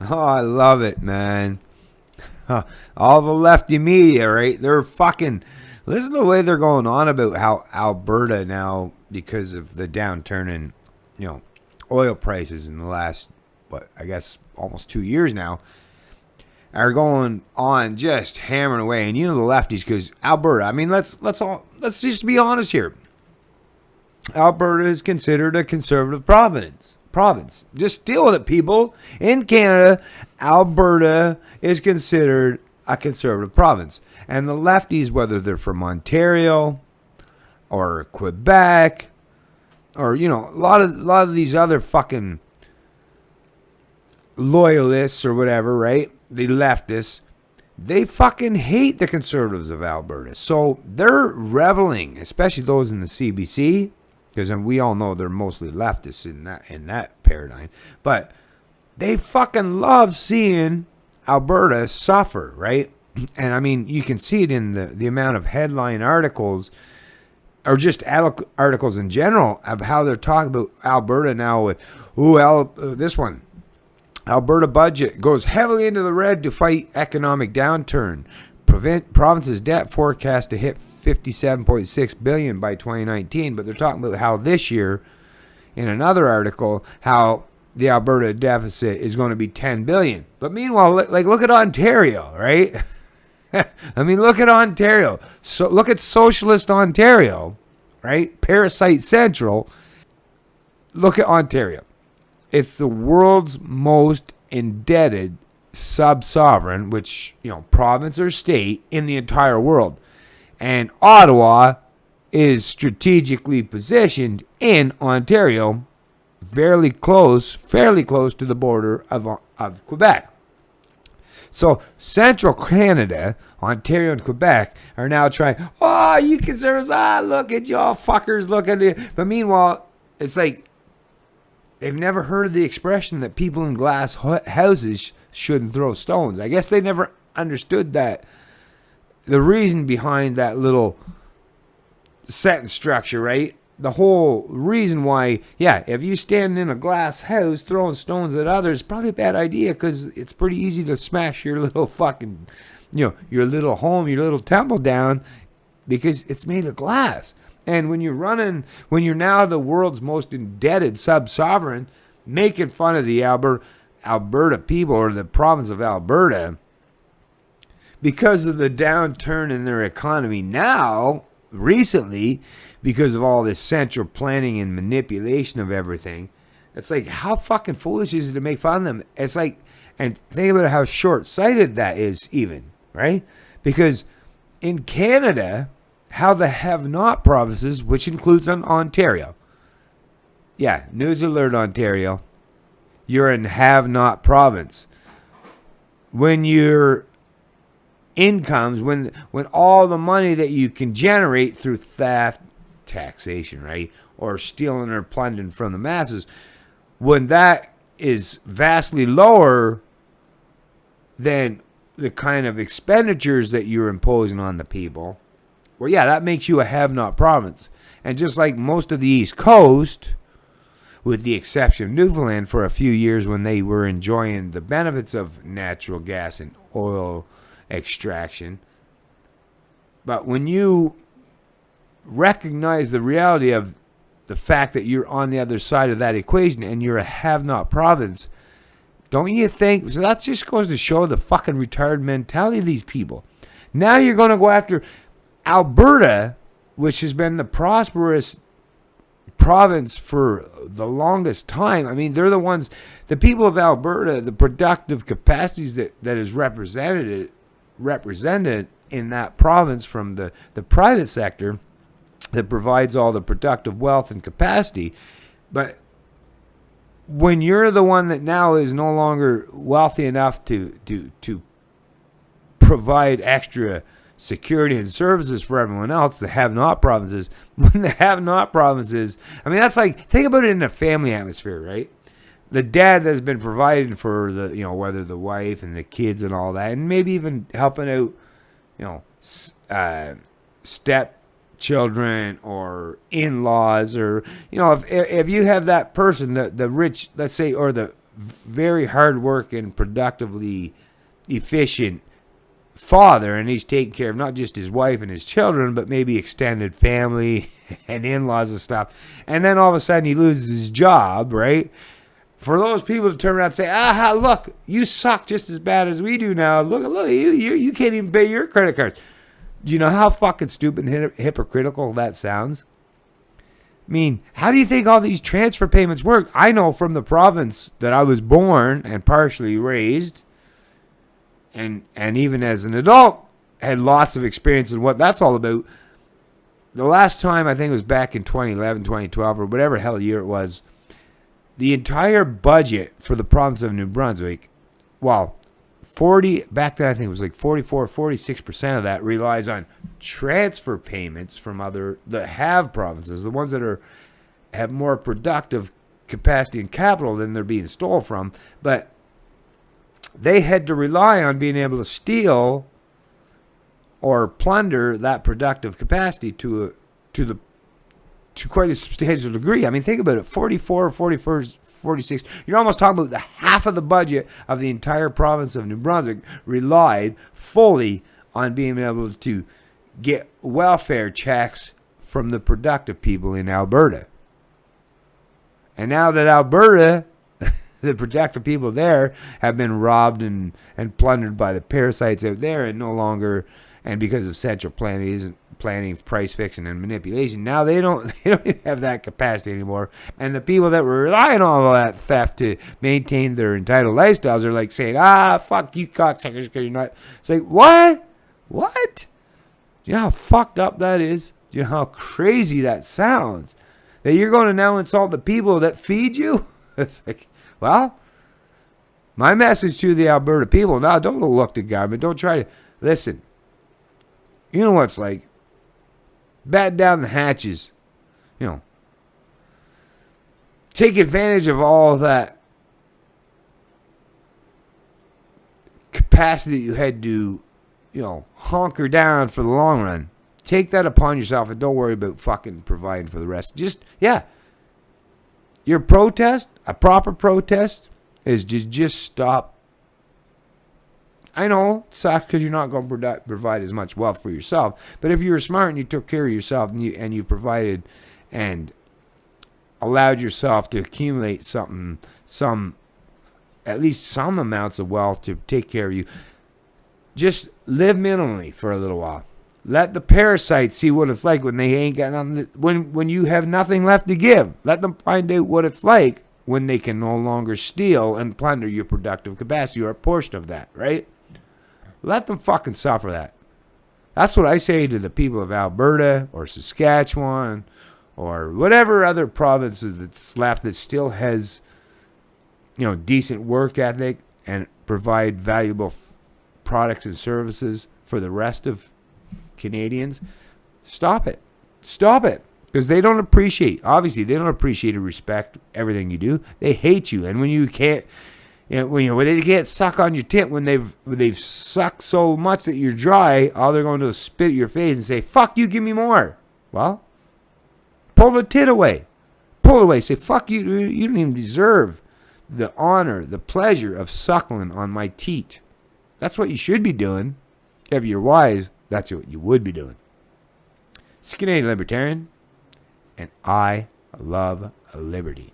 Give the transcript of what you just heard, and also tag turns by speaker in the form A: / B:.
A: Oh, I love it, man. All the lefty media, right? They're fucking. Listen to the way they're going on about how Alberta now, because of the downturn in, you know, oil prices in the last, what, I guess almost 2 years now, are going on just hammering away. And you know the lefties, because Alberta. I mean, let's just be honest here. Alberta is considered a conservative province. Just deal with it, people. In Canada, Alberta is considered a conservative province. And the lefties, whether they're from Ontario or Quebec or, you know, a lot of these other fucking loyalists or whatever, right? The leftists, they fucking hate the conservatives of Alberta. So they're reveling, especially those in the CBC, because we all know they're mostly leftists in that paradigm. But they fucking love seeing Alberta suffer, right? And I mean, you can see it in the amount of headline articles, or just articles in general, of how they're talking about Alberta now with, this one, Alberta budget goes heavily into the red to fight economic downturn. Province's debt forecast to hit $57.6 billion by 2019. But they're talking about how this year, in another article, how the Alberta deficit is going to be $10 billion. But meanwhile, like, look at Ontario, right? I mean, look at Ontario. So look at socialist Ontario, right? Parasite Central. Look at Ontario. It's the world's most indebted sub-sovereign, which, you know, province or state in the entire world. And Ottawa is strategically positioned in Ontario, fairly close to the border of Quebec. So Central Canada, Ontario and Quebec are now trying, you conservatives, look at y'all fuckers, look at it. But meanwhile, it's like, they've never heard of the expression that people in glass houses shouldn't throw stones. I guess they never understood that. The reason behind that little sentence structure, right? The whole reason why, if you stand in a glass house throwing stones at others, probably a bad idea, because it's pretty easy to smash your little fucking, your little home, your little temple down, because it's made of glass. And when you're now the world's most indebted sub-sovereign, making fun of the Alberta people, or the province of Alberta, because of the downturn in their economy now, recently, because of all this central planning and manipulation of everything, it's like, how fucking foolish is it to make fun of them? It's like, and think about how short-sighted that is even, right? Because in Canada, how the have-not provinces, which includes Ontario. Yeah, news alert, Ontario. You're in have-not province. When your incomes, when all the money that you can generate through theft, taxation, right, or stealing or plundering from the masses, when that is vastly lower than the kind of expenditures that you're imposing on the people, well, that makes you a have-not province. And just like most of the East Coast, with the exception of Newfoundland for a few years when they were enjoying the benefits of natural gas and oil extraction, but when you recognize the reality of the fact that you're on the other side of that equation and you're a have-not province, don't you think? So that just goes to show the fucking retarded mentality of these people. Now you're going to go after Alberta, which has been the prosperous province for the longest time. I mean, they're the people of Alberta, the productive capacities that is represented in that province from the private sector that provides all the productive wealth and capacity. But when you're the one that now is no longer wealthy enough to provide extra security and services for everyone else, the have-not provinces, when the have-not provinces, I mean, that's like, think about it in a family atmosphere, right? The dad that's been providing for the, whether the wife and the kids and all that, and maybe even helping out, step children or in-laws, or if you have that person, the rich, let's say, or the very hard working, productively efficient father, and he's taking care of not just his wife and his children, but maybe extended family and in-laws and stuff. And then all of a sudden he loses his job, right? For those people to turn around and say, "Ah, look, you suck just as bad as we do now. Look, you can't even pay your credit cards." Do you know how fucking stupid and hypocritical that sounds? I mean, how do you think all these transfer payments work? I know from the province that I was born and partially raised, and even as an adult, had lots of experience in what that's all about. The last time, I think it was back in 2011, 2012, or whatever hell year it was, the entire budget for the province of New Brunswick, well, back then I think it was like 44, 46% of that relies on transfer payments from the have provinces, the ones that have more productive capacity and capital than they're being stole from. But they had to rely on being able to steal or plunder that productive capacity to quite a substantial degree. I mean, think about it. 44, 41, 46. You're almost talking about the half of the budget of the entire province of New Brunswick relied fully on being able to get welfare checks from the productive people in Alberta. And now that Alberta, the productive people there, have been robbed and plundered by the parasites out there, and no longer, and because of central planning, price fixing, and manipulation, now they don't have that capacity anymore. And the people that were relying on all that theft to maintain their entitled lifestyles are like saying, fuck you cocksuckers, because you're not. It's like, what? Do you know how fucked up that is? Do you know how crazy that sounds? That you're going to now insult the people that feed you? It's like, well, my message to the Alberta people, now don't look to government. Don't try to, listen, you know what it's like. Batten down the hatches. Take advantage of all that capacity that you had to, hunker down for the long run. Take that upon yourself and don't worry about fucking providing for the rest. Your protest, a proper protest, is just stop. I know it sucks because you're not going to provide as much wealth for yourself. But if you were smart and you took care of yourself and you provided and allowed yourself to accumulate at least some amounts of wealth to take care of you, just live minimally for a little while. Let the parasites see what it's like when they ain't got nothing. When you have nothing left to give, let them find out what it's like when they can no longer steal and plunder your productive capacity or a portion of that, right? Let them fucking suffer that. That's what I say to the people of Alberta or Saskatchewan or whatever other provinces that's left that still has, decent work ethic and provide valuable products and services for the rest of Canadians. Stop it. Because they don't appreciate or respect everything you do. They hate you. And when you can't, when they can't suck on your tit, when they've sucked so much that you're dry, all they're going to do is spit at your face and say, "Fuck you, give me more." Well, pull the tit away. Pull it away. Say, "Fuck you. You don't even deserve the honor, the pleasure of suckling on my teat." That's what you should be doing. If you're wise, that's what you would be doing. It's Canadian Libertarian, and I love liberty.